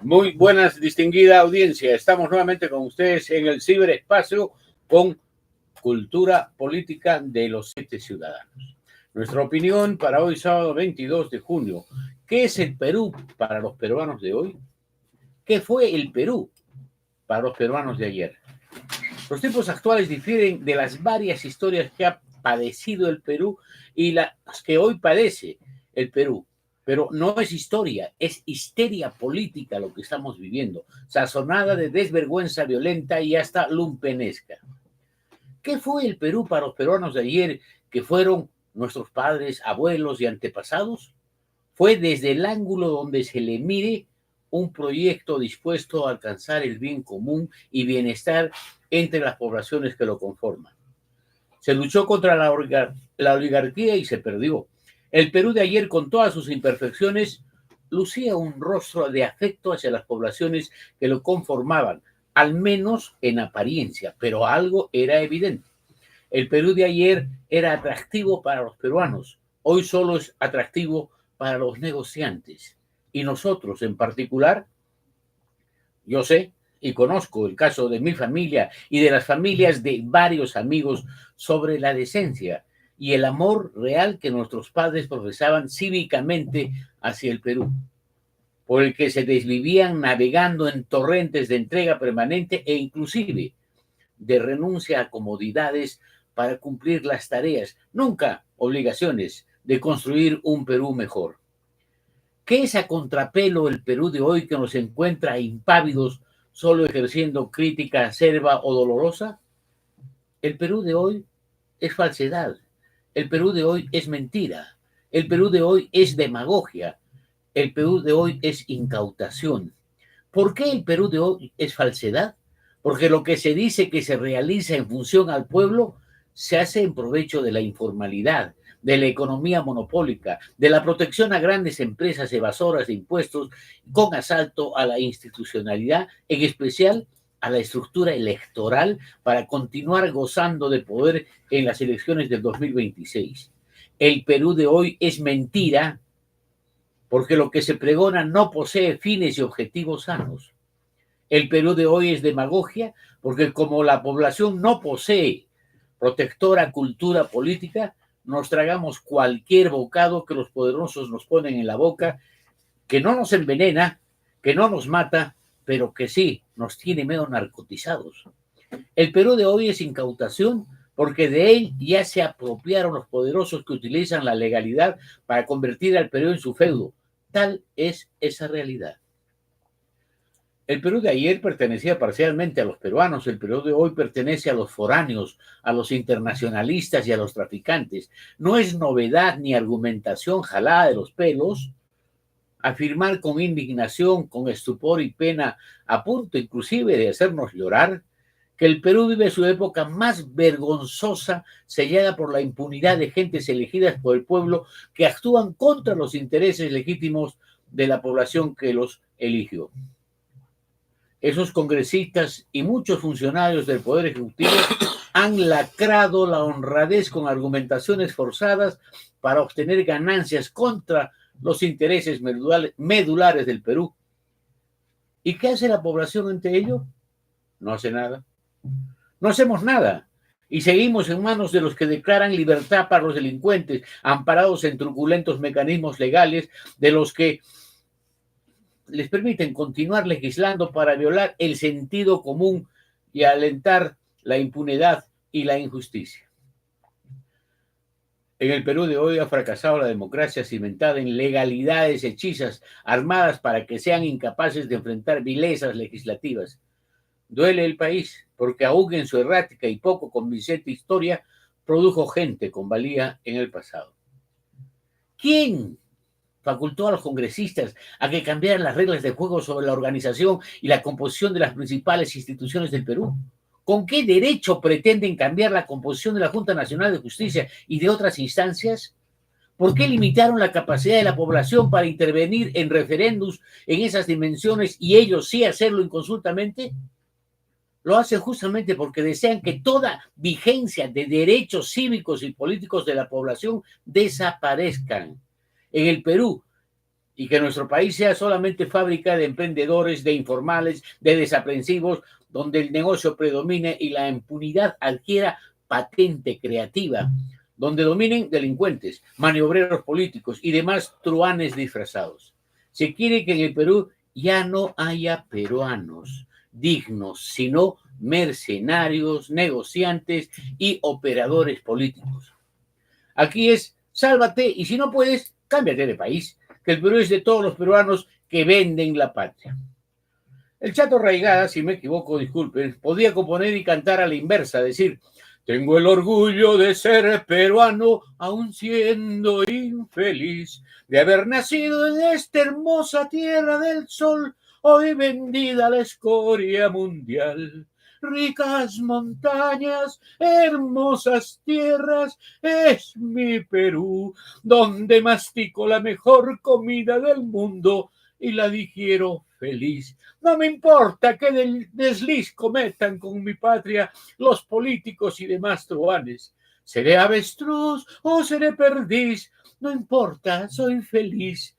Muy buenas, distinguida audiencia. Estamos nuevamente con ustedes en el ciberespacio con cultura política de los 7 ciudadanos. Nuestra opinión para hoy, sábado 22 de junio. ¿Qué es el Perú para los peruanos de hoy? ¿Qué fue el Perú para los peruanos de ayer? Los tiempos actuales difieren de las varias historias que ha padecido el Perú y las que hoy padece el Perú. Pero no es historia, es histeria política lo que estamos viviendo, sazonada de desvergüenza violenta y hasta lumpenesca. ¿Qué fue el Perú para los peruanos de ayer, que fueron nuestros padres, abuelos y antepasados? Fue desde el ángulo donde se le mire un proyecto dispuesto a alcanzar el bien común y bienestar entre las poblaciones que lo conforman. Se luchó contra la oligarquía y se perdió. El Perú de ayer, con todas sus imperfecciones, lucía un rostro de afecto hacia las poblaciones que lo conformaban, al menos en apariencia, pero algo era evidente. El Perú de ayer era atractivo para los peruanos, hoy solo es atractivo para los negociantes. Y nosotros en particular, yo sé y conozco el caso de mi familia y de las familias de varios amigos sobre la decencia y el amor real que nuestros padres profesaban cívicamente hacia el Perú, por el que se desvivían navegando en torrentes de entrega permanente e inclusive de renuncia a comodidades para cumplir las tareas, nunca obligaciones, de construir un Perú mejor. ¿Qué es a contrapelo el Perú de hoy que nos encuentra impávidos, solo ejerciendo crítica acerba o dolorosa? El Perú de hoy es falsedad. El Perú de hoy es mentira. El Perú de hoy es demagogia. El Perú de hoy es incautación. ¿Por qué el Perú de hoy es falsedad? Porque lo que se dice que se realiza en función al pueblo se hace en provecho de la informalidad, de la economía monopólica, de la protección a grandes empresas evasoras de impuestos, con asalto a la institucionalidad, en especial a la estructura electoral, para continuar gozando de poder en las elecciones del 2026. El Perú de hoy es mentira, porque lo que se pregona no posee fines y objetivos sanos. El Perú de hoy es demagogia, porque como la población no posee protectora cultura política, nos tragamos cualquier bocado que los poderosos nos ponen en la boca, que no nos envenena, que no nos mata, pero que sí nos tiene medio narcotizados. El Perú de hoy es incautación, porque de él ya se apropiaron los poderosos que utilizan la legalidad para convertir al Perú en su feudo. Tal es esa realidad. El Perú de ayer pertenecía parcialmente a los peruanos, el Perú de hoy pertenece a los foráneos, a los internacionalistas y a los traficantes. No es novedad ni argumentación jalada de los pelos afirmar con indignación, con estupor y pena, a punto inclusive de hacernos llorar, que el Perú vive su época más vergonzosa, sellada por la impunidad de gentes elegidas por el pueblo que actúan contra los intereses legítimos de la población que los eligió. Esos congresistas y muchos funcionarios del Poder Ejecutivo han lacrado la honradez con argumentaciones forzadas para obtener ganancias contra los intereses medulares del Perú. ¿Y qué hace la población ante ello? No hace nada. No hacemos nada. Y seguimos en manos de los que declaran libertad para los delincuentes, amparados en truculentos mecanismos legales, de los que les permiten continuar legislando para violar el sentido común y alentar la impunidad y la injusticia. En el Perú de hoy ha fracasado la democracia cimentada en legalidades hechizas, armadas para que sean incapaces de enfrentar vilezas legislativas. Duele el país, porque aún en su errática y poco convincente historia, produjo gente con valía en el pasado. ¿Quién facultó a los congresistas a que cambiaran las reglas de juego sobre la organización y la composición de las principales instituciones del Perú? ¿Con qué derecho pretenden cambiar la composición de la Junta Nacional de Justicia y de otras instancias? ¿Por qué limitaron la capacidad de la población para intervenir en referéndums en esas dimensiones y ellos sí hacerlo inconsultamente? Lo hacen justamente porque desean que toda vigencia de derechos cívicos y políticos de la población desaparezcan. En el Perú y que nuestro país sea solamente fábrica de emprendedores, de informales, de desaprensivos, donde el negocio predomine y la impunidad adquiera patente creativa, donde dominen delincuentes, maniobreros políticos y demás truanes disfrazados. Se quiere que en el Perú ya no haya peruanos dignos, sino mercenarios, negociantes y operadores políticos. Aquí es sálvate y si no puedes, cámbiate de país, que el Perú es de todos los peruanos que venden la patria. El Chato Raigada, si me equivoco, disculpen, podía componer y cantar a la inversa, decir, tengo el orgullo de ser peruano, aun siendo infeliz, de haber nacido en esta hermosa tierra del sol, hoy vendida a la escoria mundial. Ricas montañas, hermosas tierras, es mi Perú, donde mastico la mejor comida del mundo y la digiero feliz. No me importa que desliz cometan con mi patria los políticos y demás truanes. Seré avestruz o seré perdiz, no importa, soy feliz.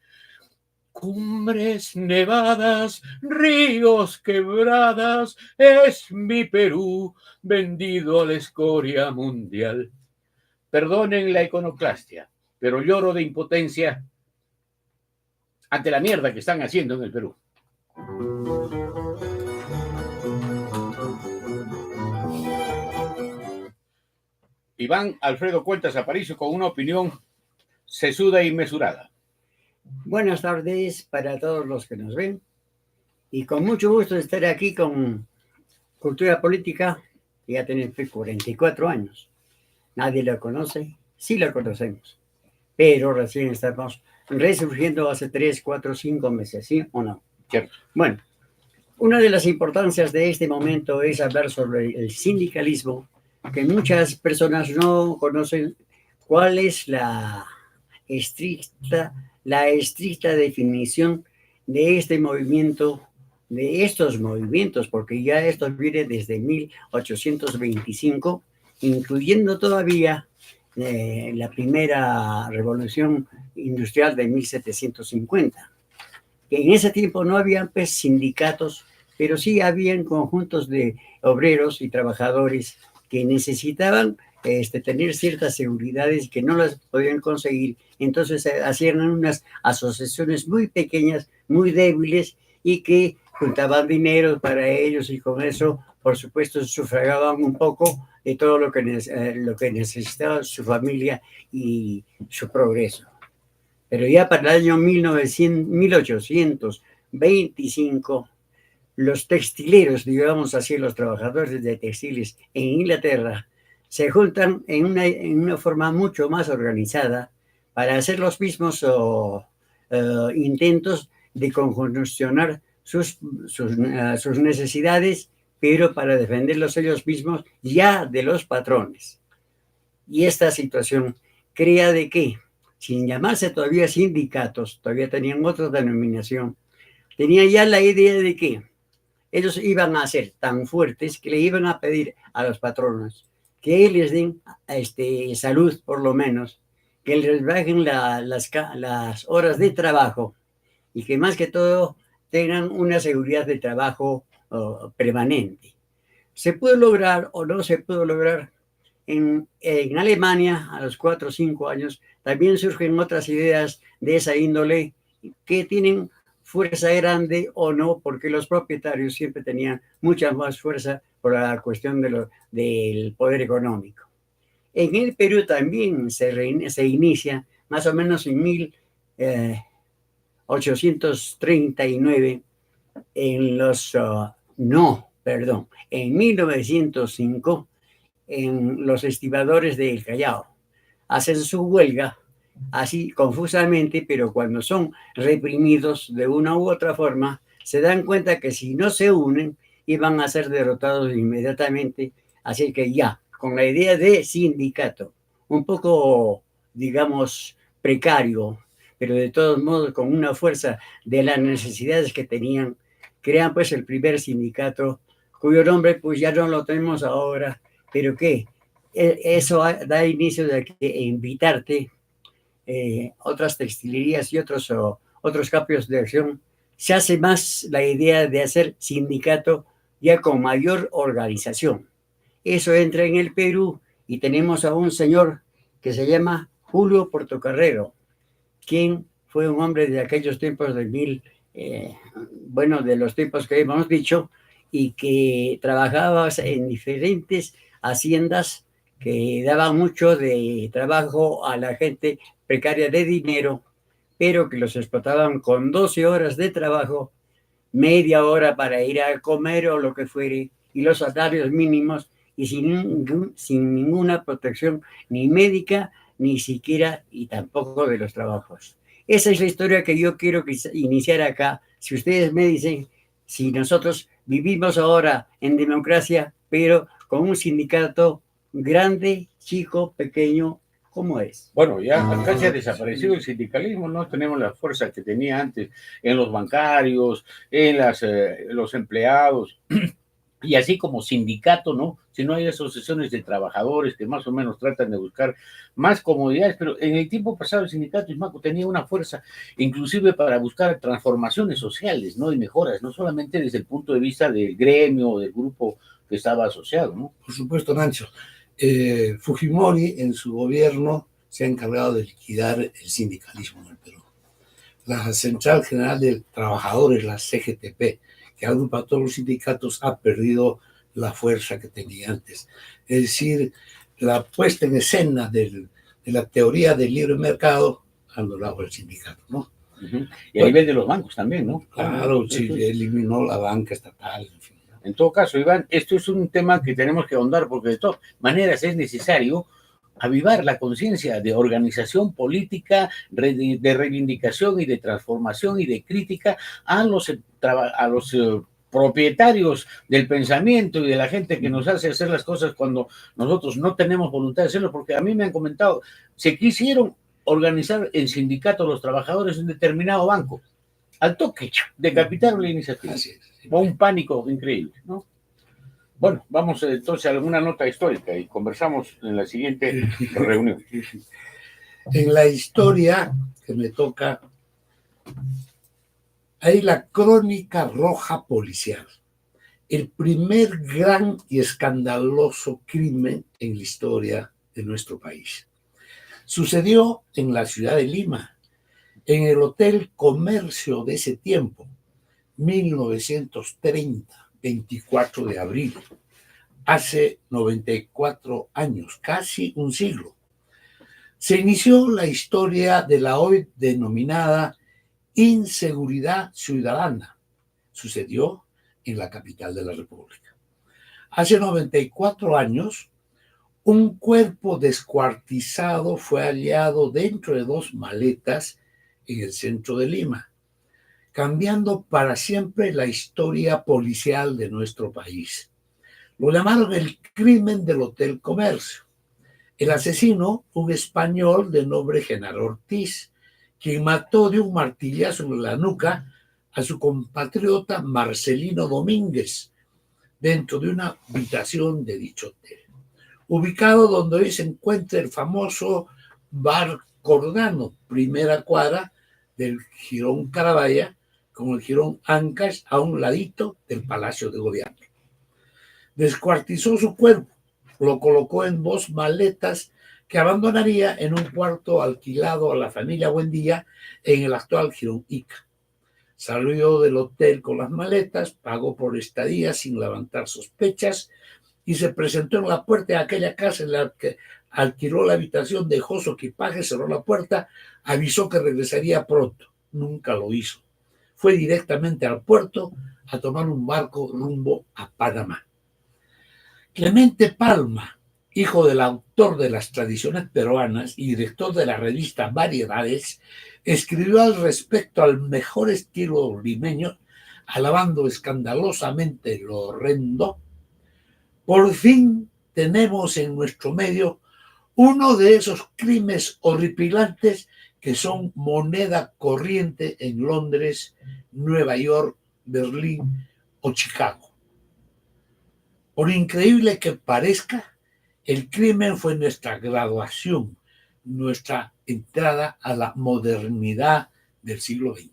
Cumbres nevadas, ríos quebradas, es mi Perú, vendido a la escoria mundial. Perdonen la iconoclastia, pero lloro de impotencia ante la mierda que están haciendo en el Perú. Iván Alfredo Cuentas Aparicio con una opinión sesuda y mesurada. Buenas tardes para todos los que nos ven y con mucho gusto de estar aquí con Cultura Política, que ya tiene 44 años. Nadie lo conoce, sí lo conocemos, pero recién estamos resurgiendo hace 3, 4, 5 meses, ¿sí o no? Cierto. Bueno, una de las importancias de este momento es hablar sobre el sindicalismo, que muchas personas no conocen cuál es la estricta definición de este movimiento, de estos movimientos, porque ya esto viene desde 1825, incluyendo todavía la primera revolución industrial de 1750. Que en ese tiempo no habían pues, sindicatos, pero sí habían conjuntos de obreros y trabajadores que necesitaban tener ciertas seguridades que no las podían conseguir. Entonces hacían unas asociaciones muy pequeñas, muy débiles y que juntaban dinero para ellos y con eso, por supuesto, sufragaban un poco de todo lo que necesitaba su familia y su progreso. Pero ya para el año 1825, los textileros, digamos así, los trabajadores de textiles en Inglaterra, se juntan en una forma mucho más organizada para hacer los mismos intentos de conjuncionar sus necesidades, pero para defenderlos ellos mismos ya de los patrones. Y esta situación crea de que, sin llamarse todavía sindicatos, todavía tenían otra denominación, tenían ya la idea de que ellos iban a ser tan fuertes que le iban a pedir a los patronos que les den salud, por lo menos, que les bajen las horas de trabajo y que más que todo tengan una seguridad de trabajo permanente. ¿Se pudo lograr o no se pudo lograr? En Alemania, a los 4 o 5 años, también surgen otras ideas de esa índole que tienen fuerza grande o no, porque los propietarios siempre tenían mucha más fuerza por la cuestión del poder económico. En el Perú también se inicia más o menos en 1839, en 1905, en los estibadores del Callao. Hacen su huelga así confusamente, pero cuando son reprimidos de una u otra forma, se dan cuenta que si no se unen, iban a ser derrotados inmediatamente. Así que ya, con la idea de sindicato, un poco, digamos, precario, pero de todos modos con una fuerza de las necesidades que tenían, crean pues el primer sindicato, cuyo nombre pues ya no lo tenemos ahora, pero que eso da inicio de invitarte otras textilerías y otros otros cambios de acción, se hace más la idea de hacer sindicato ya con mayor organización. Eso entra en el Perú y tenemos a un señor que se llama Julio Portocarrero, quien fue un hombre de aquellos tiempos de los tiempos que hemos dicho, y que trabajaba en diferentes haciendas que daban mucho de trabajo a la gente precaria de dinero, pero que los explotaban con 12 horas de trabajo, media hora para ir a comer o lo que fuere, y los salarios mínimos, y sin ninguna protección ni médica, ni siquiera, y tampoco de los trabajos. Esa es la historia que yo quiero iniciar acá. Si ustedes me dicen, si nosotros vivimos ahora en democracia, pero con un sindicato grande, chico, pequeño, ¿cómo es? Bueno, ya casi ha desaparecido el sindicalismo, no tenemos la fuerza que tenía antes en los bancarios, en los empleados, y así como sindicato, ¿no? Si no hay asociaciones de trabajadores que más o menos tratan de buscar más comodidades, pero en el tiempo pasado el sindicato Ismaco tenía una fuerza, inclusive para buscar transformaciones sociales, ¿no? Y mejoras, no solamente desde el punto de vista del gremio o del grupo que estaba asociado, ¿no? Por supuesto, Nacho. Fujimori en su gobierno se ha encargado de liquidar el sindicalismo en el Perú. La Central General de Trabajadores, la CGTP, que agrupa a todos los sindicatos, ha perdido la fuerza que tenía antes. Es decir, la puesta en escena de la teoría del libre mercado ha anulado el sindicato, ¿no? Y a nivel de los bancos también, ¿no? Claro, sí, eliminó la banca estatal, en fin. En todo caso, Iván, esto es un tema que tenemos que ahondar porque de todas maneras es necesario avivar la conciencia de organización política, de reivindicación y de transformación y de crítica a los propietarios del pensamiento y de la gente que nos hace hacer las cosas cuando nosotros no tenemos voluntad de hacerlo, porque a mí me han comentado, se quisieron organizar en sindicato los trabajadores en determinado banco, al toque, decapitaron la iniciativa. Así es. Fue un pánico increíble, ¿no? Bueno, vamos entonces a alguna nota histórica y conversamos en la siguiente reunión. En la historia que me toca, hay la Crónica Roja Policial, el primer gran y escandaloso crimen en la historia de nuestro país. Sucedió en la ciudad de Lima, en el Hotel Comercio de ese tiempo, 1930, 24 de abril, hace 94 años, casi un siglo. Se inició la historia de la hoy denominada inseguridad ciudadana. Sucedió en la capital de la República. Hace 94 años, un cuerpo descuartizado fue hallado dentro de 2 maletas en el centro de Lima, cambiando para siempre la historia policial de nuestro país. Lo llamaron el crimen del Hotel Comercio. El asesino, un español de nombre Genaro Ortiz, quien mató de un martillazo en la nuca a su compatriota Marcelino Domínguez dentro de una habitación de dicho hotel, ubicado donde hoy se encuentra el famoso Bar Cordano, primera cuadra del Jirón Caravalla, con el Jirón Ancash a un ladito del Palacio de Gobierno. Descuartizó su cuerpo, lo colocó en 2 maletas que abandonaría en un cuarto alquilado a la familia Buendía en el actual Jirón Ica. Salió del hotel con las maletas, pagó por estadía sin levantar sospechas y se presentó en la puerta de aquella casa en la que alquiló la habitación, dejó su equipaje, cerró la puerta, avisó que regresaría pronto. Nunca lo hizo. Fue directamente al puerto a tomar un barco rumbo a Panamá. Clemente Palma, hijo del autor de las tradiciones peruanas y director de la revista Variedades, escribió al respecto al mejor estilo limeño, alabando escandalosamente lo horrendo. Por fin tenemos en nuestro medio uno de esos crímenes horripilantes que son moneda corriente en Londres, Nueva York, Berlín o Chicago. Por increíble que parezca, el crimen fue nuestra graduación, nuestra entrada a la modernidad del siglo XX.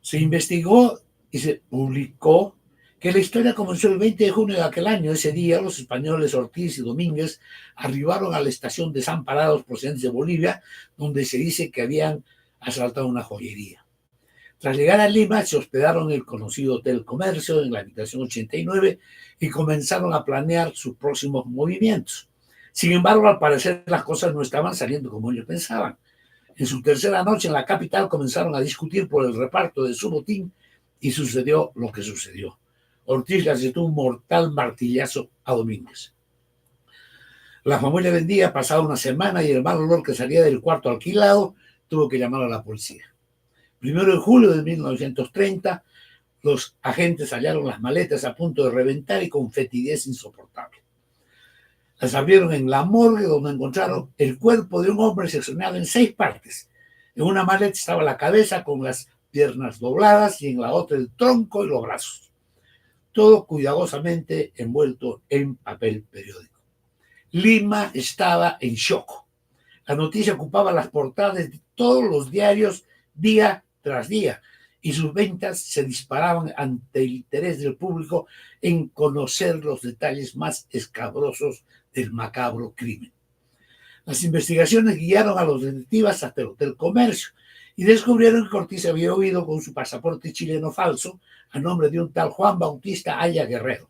Se investigó y se publicó que la historia comenzó el 20 de junio de aquel año. Ese día los españoles Ortiz y Domínguez arribaron a la estación Desamparados procedentes de Bolivia, donde se dice que habían asaltado una joyería. Tras llegar a Lima, se hospedaron en el conocido Hotel Comercio, en la habitación 89, y comenzaron a planear sus próximos movimientos. Sin embargo, al parecer las cosas no estaban saliendo como ellos pensaban. En su tercera noche en la capital comenzaron a discutir por el reparto de su botín y sucedió lo que sucedió. Ortiz le asestó un mortal martillazo a Domínguez. La familia vendía, pasada una semana, y el mal olor que salía del cuarto alquilado tuvo que llamar a la policía. 1 de julio de 1930, los agentes hallaron las maletas a punto de reventar y con fetidez insoportable. Las abrieron en la morgue, donde encontraron el cuerpo de un hombre seccionado en 6 partes. En una maleta estaba la cabeza con las piernas dobladas y en la otra el tronco y los brazos. Todo cuidadosamente envuelto en papel periódico. Lima estaba en shock. La noticia ocupaba las portadas de todos los diarios día tras día y sus ventas se disparaban ante el interés del público en conocer los detalles más escabrosos del macabro crimen. Las investigaciones guiaron a los detectives hasta el Hotel Comercio y descubrieron que Ortiz había huido con su pasaporte chileno falso a nombre de un tal Juan Bautista Aya Guerrero.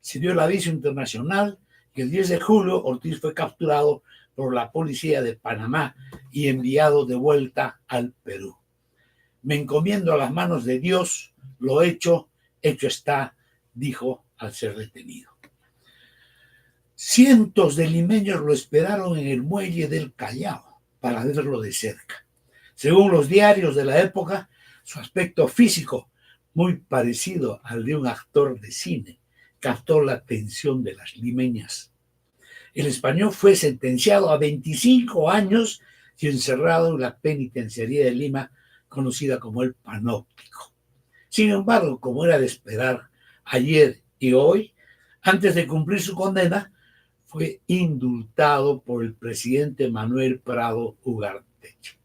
Se dio el aviso internacional que el 10 de julio Ortiz fue capturado por la policía de Panamá y enviado de vuelta al Perú. Me encomiendo a las manos de Dios, lo hecho está, dijo al ser detenido. Cientos de limeños lo esperaron en el muelle del Callao para verlo de cerca. Según los diarios de la época, su aspecto físico, muy parecido al de un actor de cine, captó la atención de las limeñas. El español fue sentenciado a 25 años y encerrado en la penitenciaría de Lima, conocida como el Panóptico. Sin embargo, como era de esperar, ayer y hoy, antes de cumplir su condena, fue indultado por el presidente Manuel Prado Ugarteche.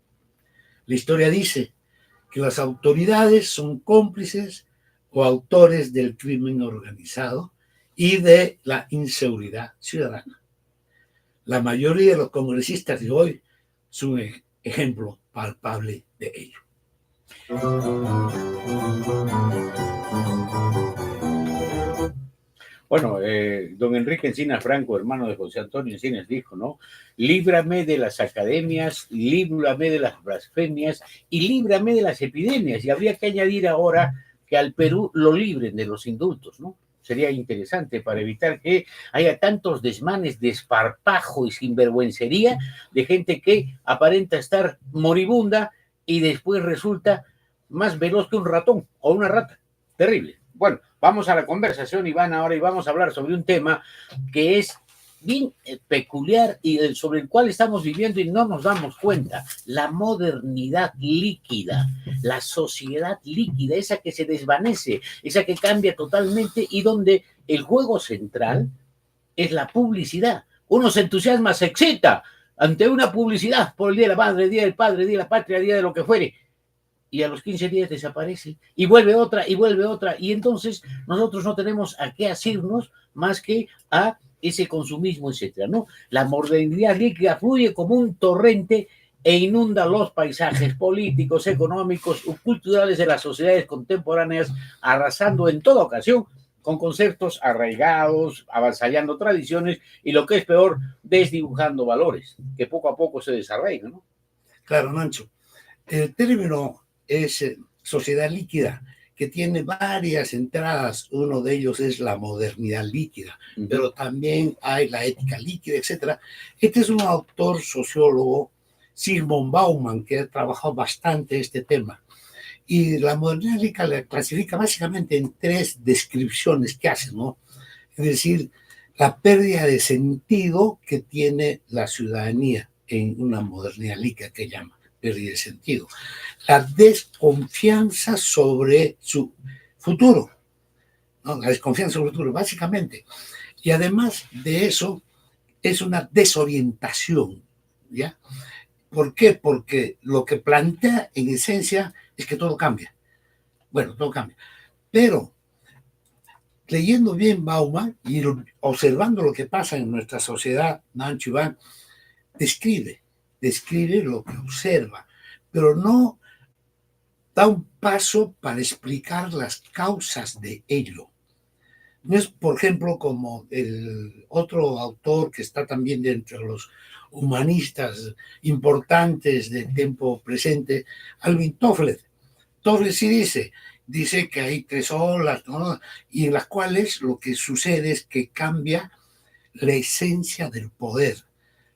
La historia dice que las autoridades son cómplices o autores del crimen organizado y de la inseguridad ciudadana. La mayoría de los congresistas de hoy son un ejemplo palpable de ello. Bueno, don Enrique Encinas Franco, hermano de José Antonio Encinas, dijo, ¿no? Líbrame de las academias, líbrame de las blasfemias y líbrame de las epidemias. Y habría que añadir ahora que al Perú lo libren de los indultos, ¿no? Sería interesante para evitar que haya tantos desmanes, desparpajo y sinvergüencería de gente que aparenta estar moribunda y después resulta más veloz que un ratón o una rata. Terrible. Bueno, vamos a la conversación, Iván, ahora y vamos a hablar sobre un tema que es bien peculiar y sobre el cual estamos viviendo y no nos damos cuenta. La modernidad líquida, la sociedad líquida, esa que se desvanece, esa que cambia totalmente y donde el juego central es la publicidad. Uno se entusiasma, se excita ante una publicidad por el Día de la Madre, el Día del Padre, el Día de la Patria, el Día de lo que fuere. Y a los 15 días desaparece, y vuelve otra, y entonces nosotros no tenemos a qué asirnos más que a ese consumismo, etcétera, ¿no? La modernidad líquida fluye como un torrente e inunda los paisajes políticos, económicos, culturales de las sociedades contemporáneas, arrasando en toda ocasión con conceptos arraigados, avasallando tradiciones y lo que es peor, desdibujando valores, que poco a poco se desarraigan, ¿no? Claro, Nacho. El término es sociedad líquida, que tiene varias entradas. Uno de ellos es la modernidad líquida, pero también hay la ética líquida, etc. Este es un autor sociólogo, Zygmunt Bauman, que ha trabajado bastante este tema. Y la modernidad líquida la clasifica básicamente en 3 descripciones que hace, ¿no? Es decir, la pérdida de sentido que tiene la ciudadanía en una modernidad líquida que llama pérdida de sentido. La desconfianza sobre su futuro, ¿no? La desconfianza sobre el futuro, básicamente. Y además de eso, es una desorientación, ¿ya? ¿Por qué? Porque lo que plantea en esencia es que todo cambia. Bueno, todo cambia. Pero leyendo bien Bauman y observando lo que pasa en nuestra sociedad, Nancho Iván describe lo que observa, pero no da un paso para explicar las causas de ello. No es, por ejemplo, como el otro autor que está también dentro de los humanistas importantes del tiempo presente, Alvin Toffler. Toffler sí dice que hay 3 olas, ¿no? Y en las cuales lo que sucede es que cambia la esencia del poder.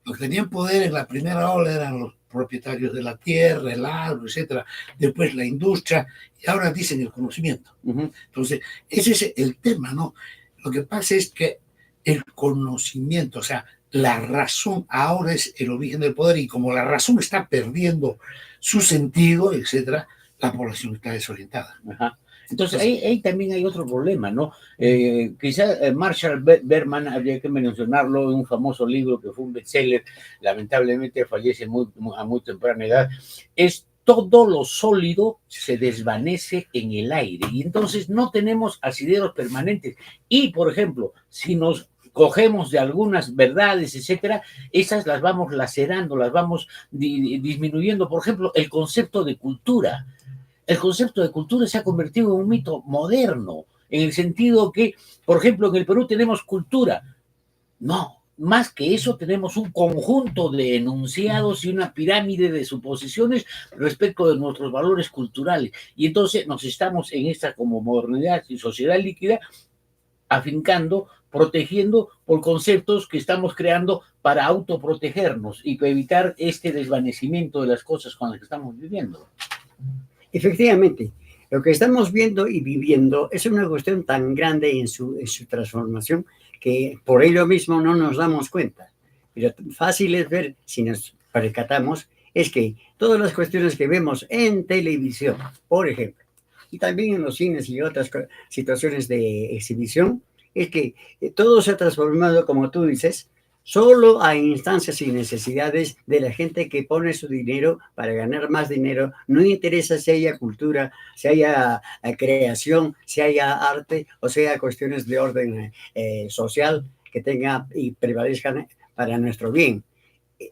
Los que tenían poder en la primera ola eran los propietarios de la tierra, el agro, etcétera. Después la industria, y ahora dicen el conocimiento. Entonces, ese es el tema, ¿no? Lo que pasa es que el conocimiento, o sea, la razón ahora es el origen del poder, y como la razón está perdiendo su sentido, etcétera, la población está desorientada. Ajá. Entonces, ahí también hay otro problema, ¿no? Quizá Marshall Berman, habría que mencionarlo en un famoso libro que fue un bestseller, lamentablemente fallece a muy temprana edad, es todo lo sólido se desvanece en el aire, y entonces no tenemos asideros permanentes. Y, por ejemplo, si nos cogemos de algunas verdades, etcétera, esas las vamos lacerando, las vamos disminuyendo. Por ejemplo, el concepto de cultura. El concepto de cultura se ha convertido en un mito moderno, en el sentido que, por ejemplo, en el Perú tenemos cultura. No, más que eso tenemos un conjunto de enunciados y una pirámide de suposiciones respecto de nuestros valores culturales. Y entonces nos estamos en esta como modernidad y sociedad líquida afincando, protegiendo por conceptos que estamos creando para autoprotegernos y para evitar este desvanecimiento de las cosas con las que estamos viviendo. Efectivamente, lo que estamos viendo y viviendo es una cuestión tan grande en su transformación que por ello mismo no nos damos cuenta. Pero fácil es ver, si nos percatamos, es que todas las cuestiones que vemos en televisión, por ejemplo, y también en los cines y otras situaciones de exhibición, es que todo se ha transformado, como tú dices, solo a instancias y necesidades de la gente que pone su dinero para ganar más dinero. No interesa si haya cultura, si haya creación, si haya arte o sea cuestiones de orden social que tenga y prevalezcan para nuestro bien.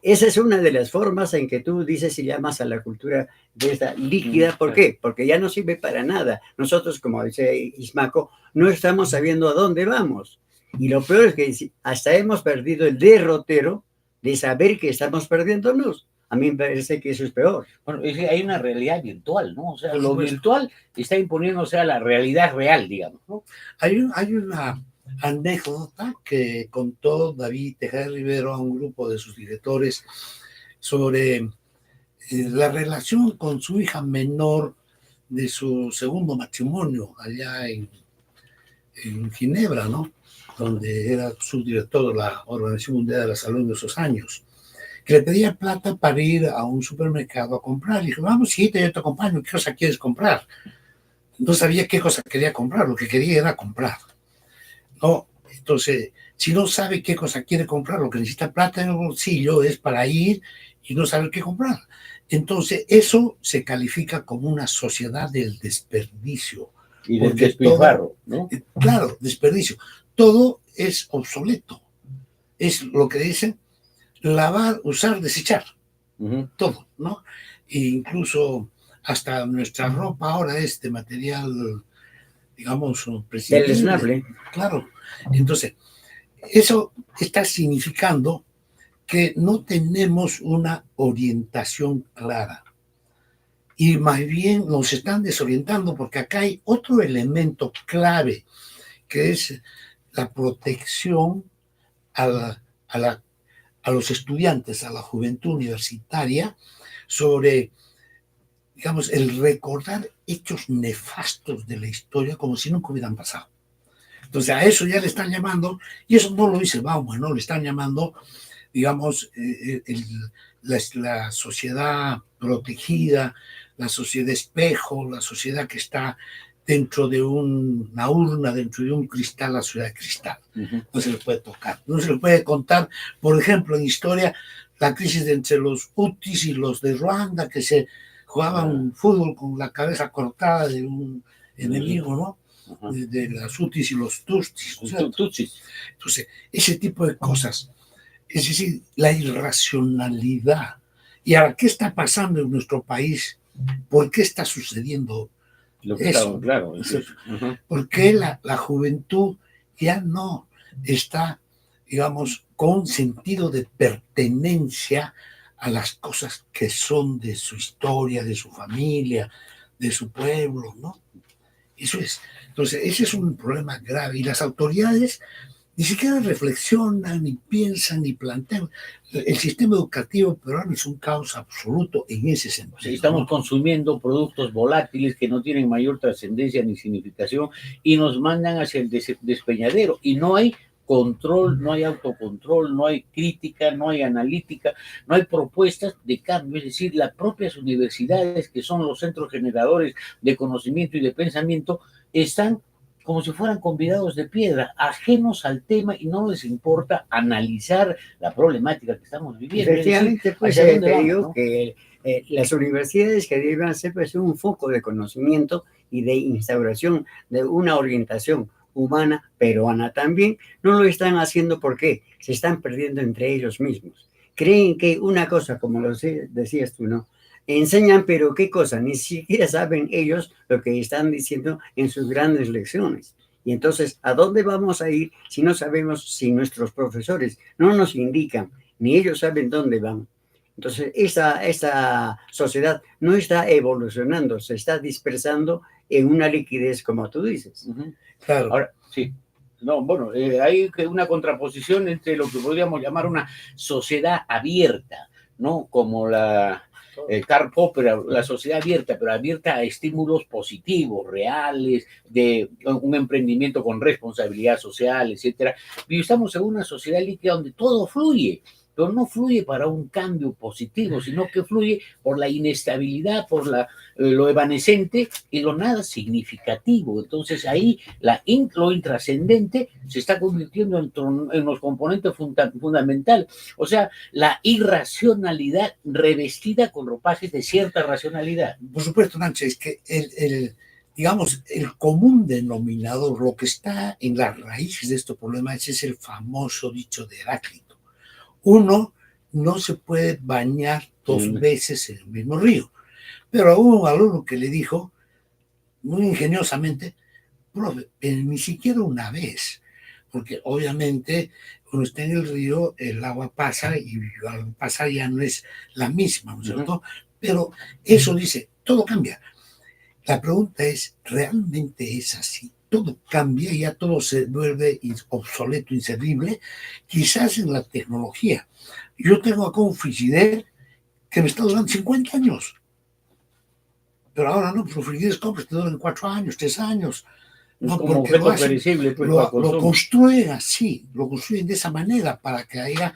Esa es una de las formas en que tú dices y llamas a la cultura de esta líquida. ¿Por qué? Porque ya no sirve para nada. Nosotros, como dice Ismaco, no estamos sabiendo a dónde vamos. Y lo peor es que hasta hemos perdido el derrotero de saber que estamos perdiéndonos. A mí me parece que eso es peor. Bueno, es que hay una realidad virtual, ¿no? O sea, lo virtual está imponiéndose a la realidad real, digamos, ¿no? Hay una anécdota que contó David Tejada Rivero a un grupo de sus directores sobre la relación con su hija menor de su segundo matrimonio allá en Ginebra, ¿no? Donde era subdirector de la Organización Mundial de la Salud en esos años, que le pedía plata para ir a un supermercado a comprar. Y dijo, vamos, hijita, yo te acompaño, ¿qué cosa quieres comprar? No sabía qué cosa quería comprar, lo que quería era comprar. No, entonces, si no sabe qué cosa quiere comprar, lo que necesita plata en el bolsillo es para ir y no saber qué comprar. Entonces, eso se califica como una sociedad del desperdicio. Y del despilfarro, ¿no? Claro, desperdicio. Todo es obsoleto. Es lo que dicen, lavar, usar, desechar. Todo, ¿no? E incluso hasta nuestra ropa ahora es de material, digamos, prescindible. Claro. Entonces, eso está significando que no tenemos una orientación clara. Y más bien nos están desorientando porque acá hay otro elemento clave, que es la protección a los estudiantes, a la juventud universitaria, sobre, digamos, el recordar hechos nefastos de la historia como si nunca hubieran pasado. Entonces a eso ya le están llamando, y eso no lo dice Bauman, ¿no? Le están llamando, digamos, la sociedad protegida, la sociedad espejo, la sociedad que está dentro de una urna, dentro de un cristal, la ciudad de cristal. No se le puede tocar, no se le puede contar, por ejemplo, en historia, la crisis entre los Hutis y los de Ruanda, que se jugaban fútbol con la cabeza cortada de un enemigo, ¿no? De las Hutis y los Tutsis. Entonces, ese tipo de cosas, es decir, la irracionalidad. Y ahora, ¿qué está pasando en nuestro país? ¿Por qué está sucediendo Lo que eso? está claro. ¿Por qué la juventud ya no está, digamos, con sentido de pertenencia a las cosas que son de su historia, de su familia, de su pueblo, ¿no? Eso es. Entonces, ese es un problema grave. Y las autoridades ni siquiera reflexionan, ni piensan, ni plantean. El sistema educativo peruano es un caos absoluto en ese sentido. O sea, estamos consumiendo productos volátiles que no tienen mayor trascendencia ni significación y nos mandan hacia el despeñadero. Y no hay control, no hay autocontrol, no hay crítica, no hay analítica, no hay propuestas de cambio. Es decir, las propias universidades, que son los centros generadores de conocimiento y de pensamiento, están como si fueran convidados de piedra, ajenos al tema, y no les importa analizar la problemática que estamos viviendo. Efectivamente, pues te digo, ¿no? Que las universidades que deben ser pues, un foco de conocimiento y de instauración de una orientación humana, peruana también, no lo están haciendo porque se están perdiendo entre ellos mismos. Creen que una cosa, como lo decías tú, ¿no? Enseñan, pero qué cosa, ni siquiera saben ellos lo que están diciendo en sus grandes lecciones. Y entonces, ¿a dónde vamos a ir si no sabemos, si nuestros profesores no nos indican, ni ellos saben dónde van? Entonces, esta sociedad no está evolucionando, se está dispersando en una liquidez, como tú dices. Claro. Ahora, sí. No, bueno, hay una contraposición entre lo que podríamos llamar una sociedad abierta, ¿no? Como Karl Popper, la sociedad abierta, pero abierta a estímulos positivos, reales, de un emprendimiento con responsabilidad social, etcétera. Y estamos en una sociedad líquida donde todo fluye, pero no fluye para un cambio positivo, sino que fluye por la inestabilidad, por lo evanescente y lo nada significativo. Entonces ahí lo intrascendente se está convirtiendo en los componentes fundamental. O sea, la irracionalidad revestida con ropajes de cierta racionalidad. Por supuesto, Nancy, es que digamos, el común denominador, lo que está en las raíces de este problema, ese es el famoso dicho de Heráclito. Uno no se puede bañar dos veces en el mismo río. Pero hubo un alumno que le dijo, muy ingeniosamente, profe, ni siquiera una vez, porque obviamente cuando está en el río el agua pasa y al pasar ya no es la misma, ¿no es cierto? Pero eso dice, todo cambia. La pregunta es, ¿realmente es así? Todo cambia, ya todo se vuelve obsoleto, inservible, quizás en la tecnología. Yo tengo acá un frigider que me está durando 50 años. Pero ahora no, pues los frigideres compras te duran 4 años, 3 años. No, como porque lo construyen así, lo construyen de esa manera para que haya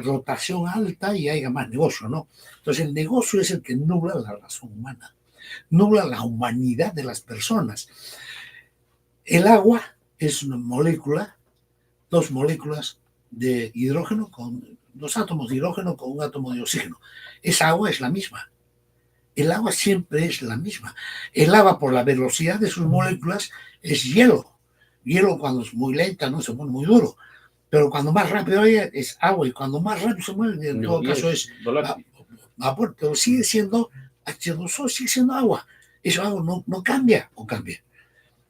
rotación alta y haya más negocio, ¿no? Entonces el negocio es el que nubla la razón humana, nubla la humanidad de las personas. El agua es una molécula, 2 moléculas de hidrógeno, con 2 átomos de hidrógeno con 1 átomo de oxígeno. Esa agua es la misma. El agua siempre es la misma. El agua, por la velocidad de sus moléculas, es hielo. Hielo cuando es muy lenta, no se pone muy duro. Pero cuando más rápido es agua, y cuando más rápido se mueve, en todo caso es vapor. Pero sigue siendo H2O, sigue siendo agua. Eso agua no cambia o cambia.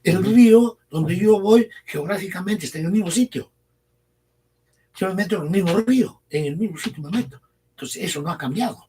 El río donde yo voy geográficamente está en el mismo sitio. Yo me meto en el mismo río, en el mismo sitio me meto. Entonces eso no ha cambiado.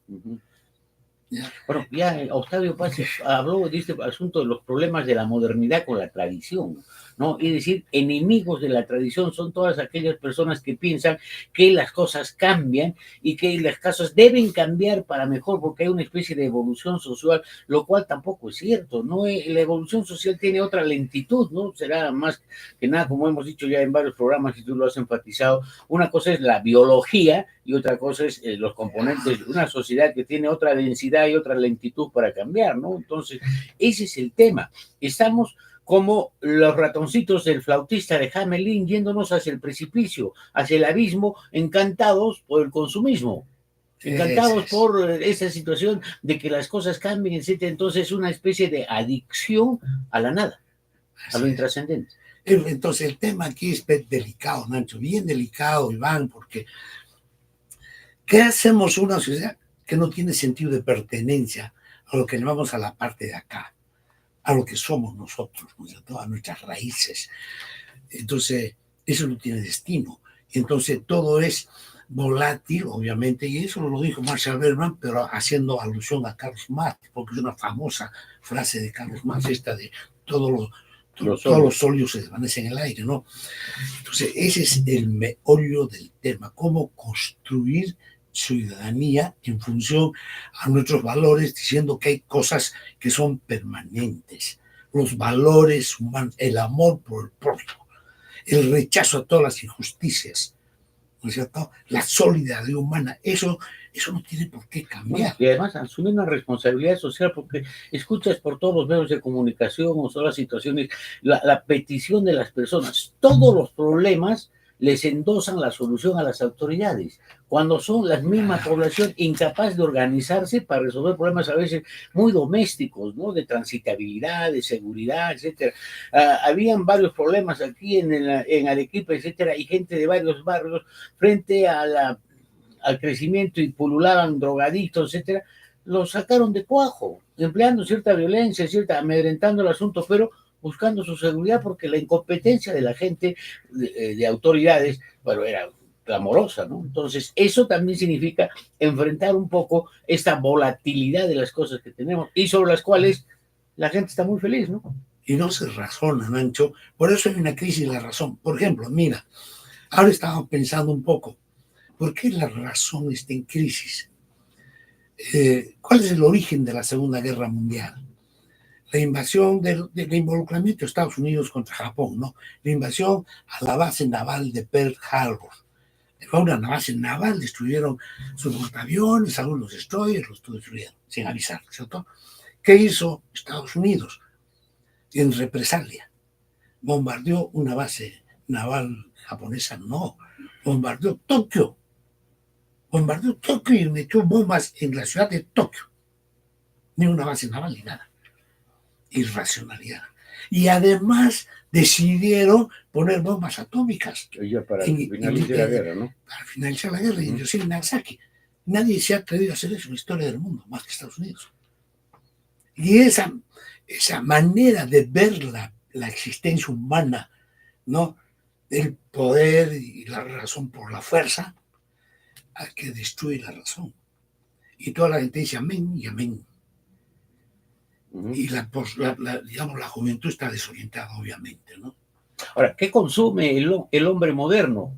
Bueno, ya Octavio Paz habló de este asunto de los problemas de la modernidad con la tradición, ¿no? Es decir, enemigos de la tradición son todas aquellas personas que piensan que las cosas cambian y que las cosas deben cambiar para mejor porque hay una especie de evolución social, lo cual tampoco es cierto, ¿no? La evolución social tiene otra lentitud, ¿no? Será más que nada, como hemos dicho ya en varios programas y tú lo has enfatizado, una cosa es la biología y otra cosa es los componentes de una sociedad que tiene otra densidad y otra lentitud para cambiar, ¿no? Entonces, ese es el tema. Estamos como los ratoncitos del flautista de Hamelin yéndonos hacia el precipicio, hacia el abismo, encantados por el consumismo. Encantados por esa situación de que las cosas cambien, etc. Entonces, una especie de adicción a la nada, a lo intrascendente. Entonces, el tema aquí es delicado, Nacho, bien delicado, Iván, porque ¿qué hacemos una sociedad que no tiene sentido de pertenencia a lo que llamamos a la parte de acá, a lo que somos nosotros, a todas nuestras raíces? Entonces, eso no tiene destino. Entonces, todo es volátil, obviamente, y eso lo dijo Marshall Bergman, pero haciendo alusión a Carlos Marx, porque es una famosa frase de Carlos Marx, esta de todos los óleos se desvanecen en el aire, ¿no? Entonces, ese es el meollo del tema, cómo construir ciudadanía en función a nuestros valores, diciendo que hay cosas que son permanentes, los valores humanos, el amor por el prójimo, el rechazo a todas las injusticias, ¿no es cierto? La solidaridad humana, eso no tiene por qué cambiar. Y además asumir una responsabilidad social, porque escuchas por todos los medios de comunicación o todas las situaciones, la petición de las personas, todos los problemas les endosan la solución a las autoridades, cuando son la misma población incapaz de organizarse para resolver problemas a veces muy domésticos, ¿no? De transitabilidad, de seguridad, etcétera. Habían varios problemas aquí en Arequipa, etcétera, y gente de varios barrios frente al crecimiento y pululaban drogadictos, etcétera, los sacaron de cuajo, empleando cierta violencia, amedrentando el asunto, pero buscando su seguridad, porque la incompetencia de la gente, de autoridades, bueno, era clamorosa, ¿no? Entonces, eso también significa enfrentar un poco esta volatilidad de las cosas que tenemos y sobre las cuales la gente está muy feliz, ¿no? Y no se razona, Nancho. Por eso hay una crisis de la razón. Por ejemplo, mira, ahora estaba pensando un poco, ¿por qué la razón está en crisis? ¿Cuál es el origen de la Segunda Guerra Mundial? La invasión del involucramiento de Estados Unidos contra Japón, ¿no? La invasión a la base naval de Pearl Harbor. Fue una base naval, destruyeron sus portaaviones, algunos destroyers, los destruyeron, sin avisar, ¿cierto? ¿Qué hizo Estados Unidos? En represalia, bombardeó una base naval japonesa, no, bombardeó Tokio y metió bombas en la ciudad de Tokio. Ni una base naval ni nada. Irracionalidad. Y además decidieron poner bombas atómicas. Ya para finalizar la guerra, ¿no? Para finalizar la guerra, en Hiroshima y Nagasaki. Nadie se ha atrevido a hacer eso en la historia del mundo, más que Estados Unidos. Y esa manera de ver la existencia humana, ¿no? El poder y la razón por la fuerza, hay que destruir la razón. Y toda la gente dice amén y amén. Y digamos, la juventud está desorientada, obviamente, ¿no? Ahora, ¿qué consume el hombre moderno?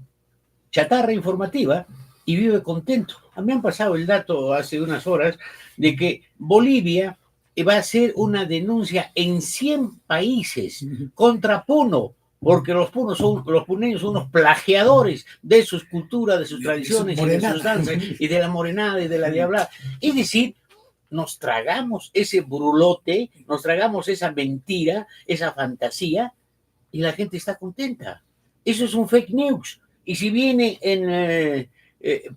Chatarra informativa y vive contento. A mí me han pasado el dato hace unas horas de que Bolivia va a hacer una denuncia en 100 países contra Puno, porque los puneños son unos plagiadores de sus culturas, de sus tradiciones, y de sus danzas, y de la morenada y de la diablada. Es decir, nos tragamos ese brulote, nos tragamos esa mentira, esa fantasía, y la gente está contenta. Eso es un fake news. Y si viene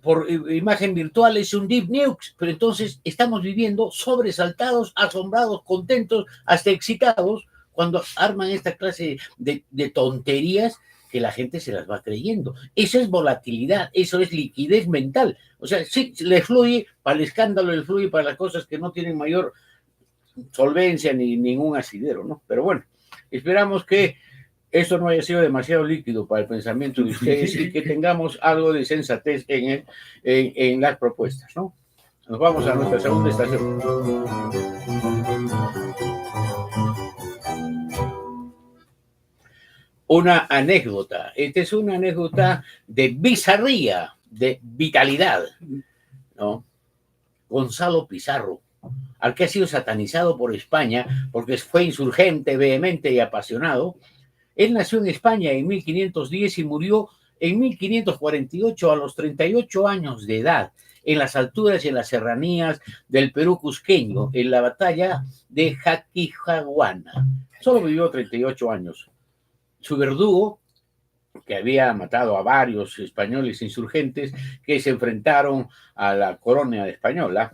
por imagen virtual, es un deep news. Pero entonces estamos viviendo sobresaltados, asombrados, contentos, hasta excitados, cuando arman esta clase de tonterías que la gente se las va creyendo. Eso es volatilidad, eso es liquidez mental. O sea, sí, le fluye para el escándalo, le fluye para las cosas que no tienen mayor solvencia ni ningún asidero, ¿no? Pero bueno, esperamos que esto no haya sido demasiado líquido para el pensamiento de ustedes y que tengamos algo de sensatez en las propuestas, ¿no? Nos vamos a nuestra segunda estación. Una anécdota. Esta es una anécdota de bizarría, de vitalidad, ¿no? Gonzalo Pizarro, al que ha sido satanizado por España porque fue insurgente, vehemente y apasionado. Él nació en España en 1510 y murió en 1548 a los 38 años de edad. en las alturas y en las serranías del Perú cusqueño, en la batalla de Jaquijaguana. Solo vivió 38 años. Su verdugo, que había matado a varios españoles insurgentes que se enfrentaron a la corona española,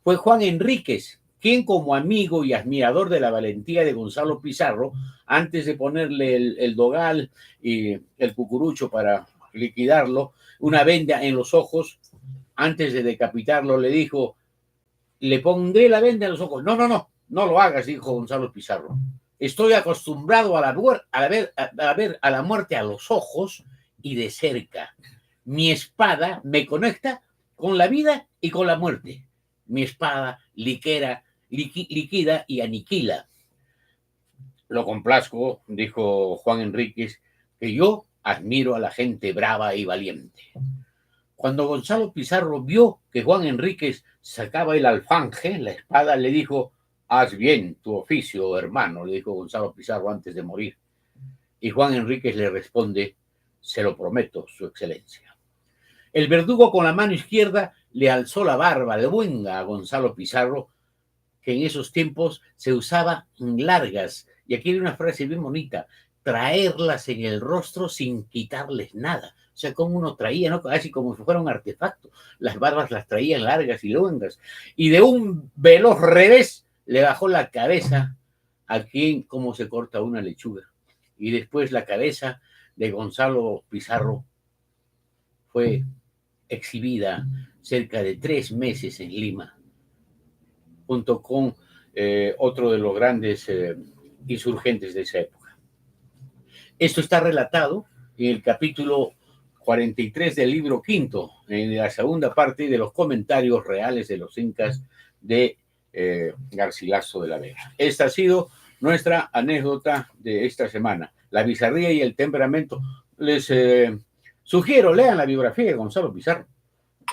fue Juan Enríquez, quien como amigo y admirador de la valentía de Gonzalo Pizarro, antes de ponerle el dogal y el cucurucho para liquidarlo, una venda en los ojos, antes de decapitarlo, le dijo: le pondré la venda en los ojos. No, no, no, no lo hagas, dijo Gonzalo Pizarro. Estoy acostumbrado a ver a la muerte a los ojos y de cerca. Mi espada me conecta con la vida y con la muerte. Mi espada liquida y aniquila. Lo complazco, dijo Juan Enríquez, que yo admiro a la gente brava y valiente. Cuando Gonzalo Pizarro vio que Juan Enríquez sacaba el alfanje, la espada, le dijo: haz bien tu oficio, hermano, le dijo Gonzalo Pizarro antes de morir. Y Juan Enríquez le responde: se lo prometo, su excelencia. El verdugo con la mano izquierda le alzó la barba luenga a Gonzalo Pizarro, que en esos tiempos se usaba largas, y aquí hay una frase bien bonita: traerlas en el rostro sin quitarles nada. O sea, como uno traía, ¿no? Así como si fuera un artefacto. Las barbas las traían largas y luengas. Y de un veloz revés le bajó la cabeza a quien, como se corta una lechuga. Y después la cabeza de Gonzalo Pizarro fue exhibida cerca de 3 meses en Lima, junto con otro de los grandes insurgentes de esa época. Esto está relatado en el capítulo 43 del libro quinto, en la segunda parte de los comentarios reales de los incas de Garcilaso de la Vega. Esta ha sido nuestra anécdota de esta semana. La bizarría y el temperamento. Les sugiero, lean la biografía de Gonzalo Pizarro.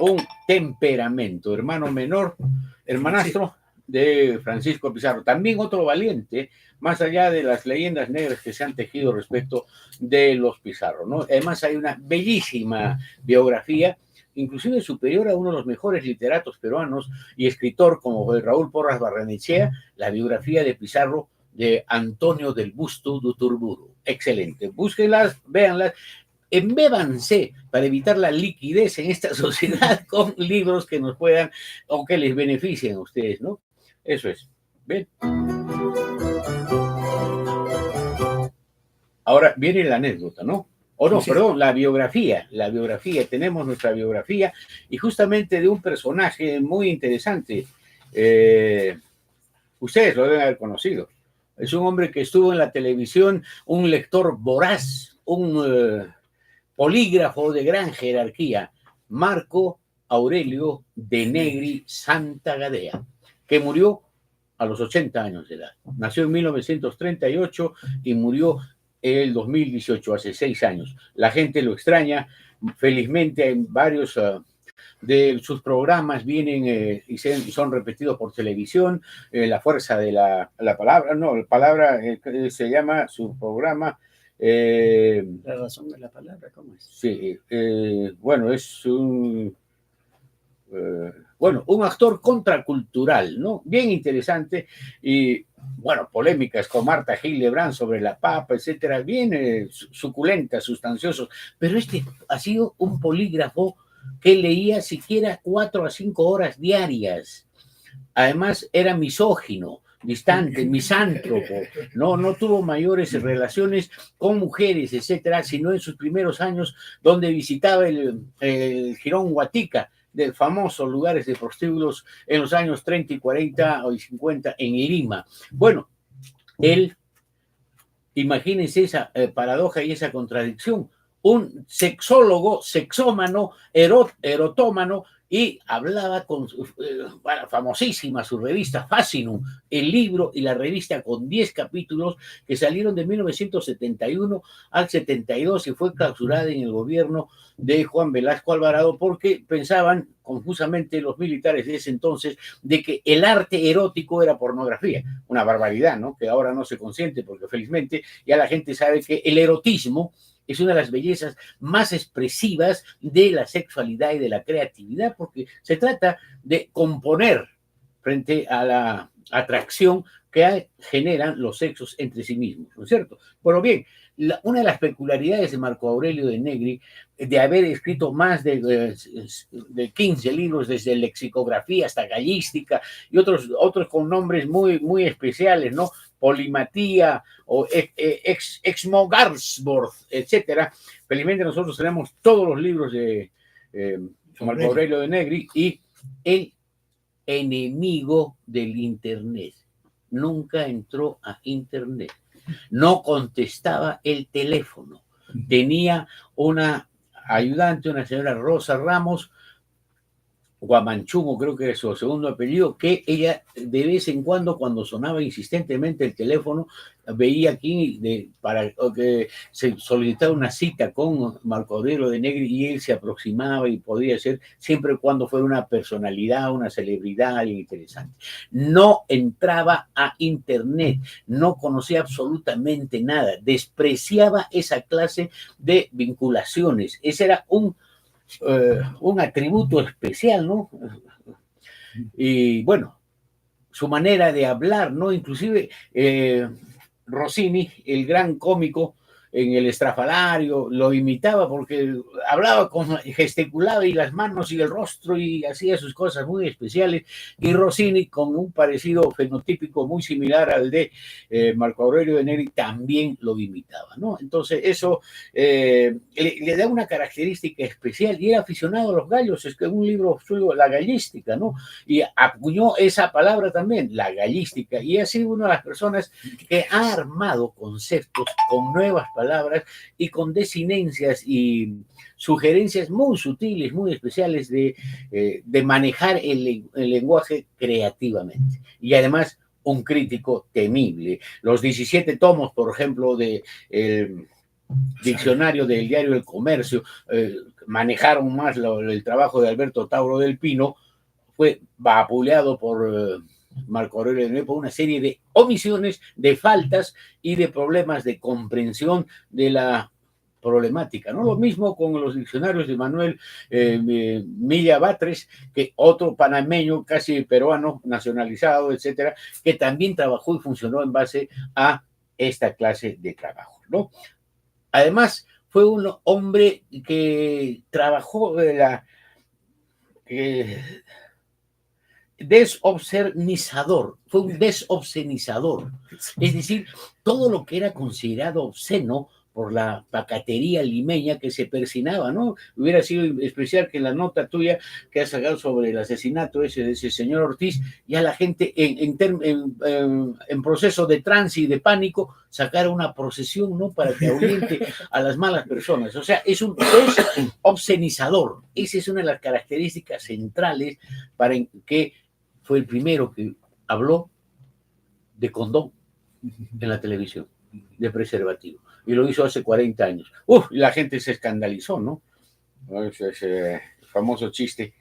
Un temperamento, hermano menor, hermanastro de Francisco Pizarro. También otro valiente, más allá de las leyendas negras que se han tejido respecto de los Pizarro, ¿no? Además hay una bellísima biografía, inclusive superior a uno de los mejores literatos peruanos y escritor como Raúl Porras Barrenechea, la biografía de Pizarro de Antonio del Busto Duturburu. Excelente. Búsquenlas, véanlas. Embébanse para evitar la liquidez en esta sociedad con libros que nos puedan o que les beneficien a ustedes, ¿no? Eso es. ¿Ven? Ahora viene la anécdota, ¿no? O no, sí, perdón, la biografía. Tenemos nuestra biografía y justamente de un personaje muy interesante. Ustedes lo deben haber conocido. Es un hombre que estuvo en la televisión, un lector voraz, un polígrafo de gran jerarquía, Marco Aurelio de Negri Santa Gadea, que murió a los 80 años de edad. Nació en 1938 y murió en el 2018, hace 6 años. La gente lo extraña. Felizmente en varios de sus programas vienen y son repetidos por televisión. La fuerza de la palabra, no, la palabra se llama su programa. La razón de la palabra, ¿cómo es? Sí, bueno, es un actor contracultural, ¿no? Bien interesante y, bueno, polémicas con Marta Gil Lebrán sobre la papa, etcétera, bien suculentas, sustanciosos, pero este ha sido un polígrafo que leía siquiera 4 a 5 horas diarias. Además, era misógino, distante, misántropo, no tuvo mayores relaciones con mujeres, etcétera, sino en sus primeros años, donde visitaba el Jirón Huatica, de famosos lugares de prostíbulos en los años 30 y 40 y 50 en Lima. Bueno, él, imagínense esa paradoja y esa contradicción, un sexólogo, sexómano, erotómano, y hablaba con famosísima su revista Fascinum, el libro y la revista con 10 capítulos que salieron de 1971 al 72 y fue clausurada en el gobierno de Juan Velasco Alvarado porque pensaban confusamente los militares de ese entonces de que el arte erótico era pornografía. Una barbaridad, ¿no? Que ahora no se consiente porque felizmente ya la gente sabe que el erotismo es una de las bellezas más expresivas de la sexualidad y de la creatividad, porque se trata de componer frente a la atracción que generan los sexos entre sí mismos, ¿no es cierto? Bueno, bien, una de las peculiaridades de Marco Aurelio de Negri, de haber escrito más de 15 libros, desde lexicografía hasta gallística, y otros con nombres muy especiales, ¿no? Polimatía o Exmogarsborth, etcétera. Felizmente nosotros tenemos todos los libros de Marco Aurelio de Negri y el enemigo del Internet. Nunca entró a Internet, no contestaba el teléfono, tenía una ayudante, una señora Rosa Ramos, Guamanchumo, creo que era su segundo apellido, que ella de vez en cuando sonaba insistentemente el teléfono, veía aquí para que se solicitaba una cita con Marco Aurelio de Negri y él se aproximaba y podía ser siempre cuando fuera una personalidad, una celebridad interesante. No entraba a Internet, no conocía absolutamente nada, despreciaba esa clase de vinculaciones. Ese era un atributo especial, ¿no? Y bueno, su manera de hablar, ¿no? Inclusive Rossini, el gran cómico en el Estrafalario, lo imitaba porque hablaba, gesticulaba y las manos y el rostro y hacía sus cosas muy especiales. Y Rossini, con un parecido fenotípico muy similar al de Marco Aurelio de Negri, también lo imitaba, ¿no? Entonces eso le da una característica especial y era aficionado a los gallos. Es que un libro suyo, La Gallística, ¿no? Y acuñó esa palabra también, la gallística, y ha sido una de las personas que ha armado conceptos con nuevas palabras y con desinencias y sugerencias muy sutiles, muy especiales de manejar el lenguaje creativamente. Y además un crítico temible. Los 17 tomos, por ejemplo, del diccionario del Diario del Comercio, manejaron más el trabajo de Alberto Tauro del Pino, fue vapuleado por Marco Aurelio de Negri por una serie de omisiones, de faltas y de problemas de comprensión de la problemática, ¿no? Lo mismo con los diccionarios de Manuel Milla Batres, que otro panameño, casi peruano, nacionalizado, etcétera, que también trabajó y funcionó en base a esta clase de trabajo, ¿no? Además, fue un hombre que trabajó desobscenizador, fue un desobscenizador, es decir, todo lo que era considerado obsceno por la pacatería limeña que se persinaba, ¿no? Hubiera sido especial que la nota tuya que has sacado sobre el asesinato de ese señor Ortiz, ya la gente en proceso de trance y de pánico sacara una procesión, ¿no? Para que ahuyente a las malas personas. O sea, es un obscenizador. Esa es una de las características centrales para que fue el primero que habló de condón en la televisión, de preservativo. Y lo hizo hace 40 años. Y la gente se escandalizó, ¿no? Ese famoso chiste.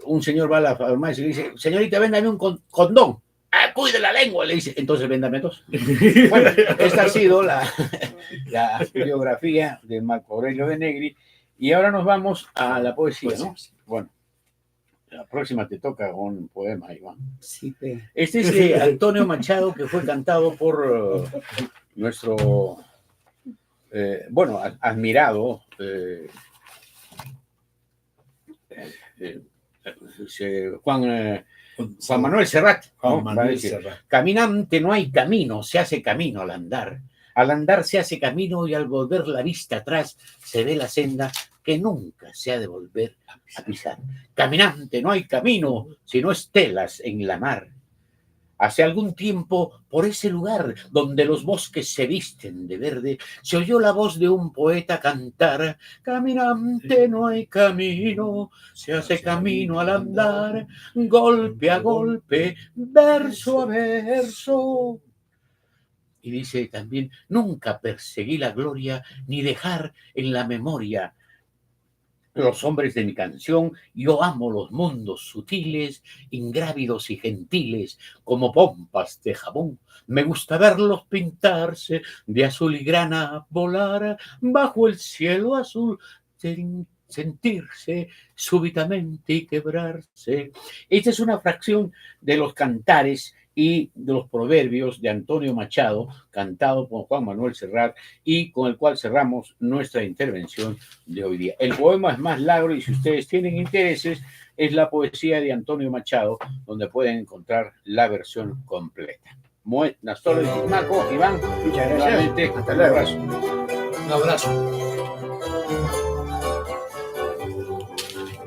Un señor va a la farmacia y dice, señorita, véndame un condón. Cuide la lengua, le dice. Entonces véndame dos. Bueno, esta ha sido la biografía de Marco Aurelio de Negri. Y ahora nos vamos a la poesía, ¿no? Bueno. La próxima te toca un poema, Iván. Sí, este es de Antonio Machado, que fue cantado por nuestro, admirado Juan Manuel Serrat. Juan Manuel Serrat. Caminante no hay camino, se hace camino al andar. Al andar se hace camino y al volver la vista atrás se ve la senda que nunca se ha de volver a pisar. Caminante, no hay camino, sino estelas en la mar. Hace algún tiempo, por ese lugar donde los bosques se visten de verde, se oyó la voz de un poeta cantar: caminante, no hay camino, se hace camino al andar, golpe a golpe, verso a verso. Y dice también: nunca perseguí la gloria, ni dejar en la memoria los hombres de mi canción, yo amo los mundos sutiles, ingrávidos y gentiles, como pompas de jabón. Me gusta verlos pintarse de azul y grana, volar bajo el cielo azul, sentirse súbitamente y quebrarse. Esta es una fracción de los cantares y de los proverbios de Antonio Machado, cantado por Juan Manuel Serrat y con el cual cerramos nuestra intervención de hoy día. El poema es más largo y si ustedes tienen intereses, es la poesía de Antonio Machado, donde pueden encontrar la versión completa. Buenas tardes, Marco, Iván. Muchas gracias. Hasta luego. Un abrazo.